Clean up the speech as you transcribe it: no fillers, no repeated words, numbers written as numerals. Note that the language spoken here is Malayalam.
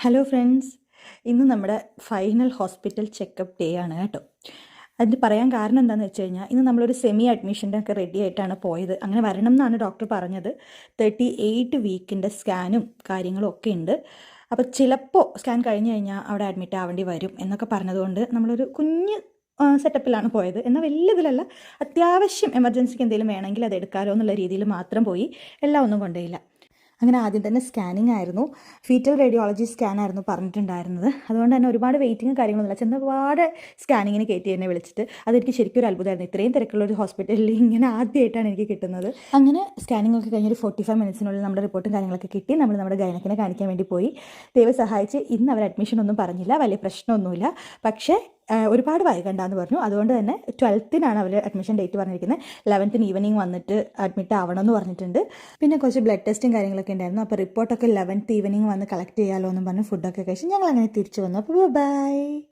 ഹലോ ഫ്രണ്ട്സ്, ഇന്ന് നമ്മുടെ ഫൈനൽ ഹോസ്പിറ്റൽ ചെക്കപ്പ് ഡേ ആണ് കേട്ടോ. അതിന് പറയാൻ കാരണം എന്താണെന്ന് വെച്ച് കഴിഞ്ഞാൽ, ഇന്ന് നമ്മളൊരു സെമി അഡ്മിഷൻ്റെ ഒക്കെ റെഡി ആയിട്ടാണ് പോയത്. അങ്ങനെ വരണം എന്നാണ് ഡോക്ടർ പറഞ്ഞത്. 38 വീക്കിൻ്റെ സ്കാനും കാര്യങ്ങളും ഒക്കെ ഉണ്ട്. അപ്പോൾ ചിലപ്പോൾ സ്കാൻ കഴിഞ്ഞ് കഴിഞ്ഞാൽ അവിടെ അഡ്മിറ്റ് ആവേണ്ടി വരും എന്നൊക്കെ പറഞ്ഞതുകൊണ്ട് നമ്മളൊരു കുഞ്ഞ് സെറ്റപ്പിലാണ് പോയത്. എന്നാൽ വലിയ ഇതിലല്ല, അത്യാവശ്യം എമർജൻസിക്ക് എന്തെങ്കിലും വേണമെങ്കിൽ അത് എടുക്കാമല്ലോ എന്നുള്ള രീതിയിൽ മാത്രം പോയി. എല്ലാം ഒന്നും കൊണ്ടുപോയില്ല. അങ്ങനെ ആദ്യം തന്നെ സ്കാനിങ് ആയിരുന്നു. ഫീറ്റൽ റേഡിയോളജി സ്കാൻ ആയിരുന്നു പറഞ്ഞിട്ടുണ്ടായിരുന്നത്. അതുകൊണ്ട് തന്നെ ഒരുപാട് വെയിറ്റിംഗ് കാര്യങ്ങളൊന്നുമില്ല. ചെന്ന് ഒരുപാട് സ്കാനിങ്ങിന് കയറ്റി എന്നെ വിളിച്ചിട്ട് അതെനിക്ക് ശരിക്കും ഒരു അത്ഭുതമായിരുന്നു. ഇത്രയും തിരക്കുള്ള ഒരു ഹോസ്പിറ്റലിൽ ഇങ്ങനെ ആദ്യമായിട്ടാണ് എനിക്ക് കിട്ടുന്നത്. അങ്ങനെ സ്കാനിങ് ഒക്കെ കഴിഞ്ഞൊരു 45 മിനിറ്റ്സിനുള്ളിൽ നമ്മുടെ റിപ്പോർട്ടും കാര്യങ്ങളൊക്കെ കിട്ടി. നമ്മൾ നമ്മുടെ ഗൈനക്കിനെ കാണിക്കാൻ വേണ്ടി പോയി. ദൈവം സഹായിച്ച് ഇന്ന് അവർ അഡ്മിഷൻ ഒന്നും പറഞ്ഞില്ല, വലിയ പ്രശ്നമൊന്നുമില്ല. പക്ഷേ ഒരുപാട് വൈകണ്ടെന്ന് പറഞ്ഞു. അതുകൊണ്ട് തന്നെ 12-നാണ് അവർ അഡ്മിഷൻ ഡേറ്റ് പറഞ്ഞിരിക്കുന്നത്. 11-ന് ഈവനിങ് വന്നിട്ട് അഡ്മിറ്റ് ആവണമെന്ന് പറഞ്ഞിട്ടുണ്ട്. പിന്നെ കുറച്ച് ബ്ലഡ് ടെസ്റ്റും കാര്യങ്ങളൊക്കെ ഉണ്ടായിരുന്നു. അപ്പോൾ റിപ്പോർട്ടൊക്കെ 11th ഈവനിങ് വന്ന് കളക്ട് ചെയ്യാമല്ലോ എന്നും പറഞ്ഞ് ഫുഡൊക്കെ കഴിച്ച് ഞങ്ങൾ അങ്ങനെ തിരിച്ചു വന്നു. അപ്പോൾ ബൈ.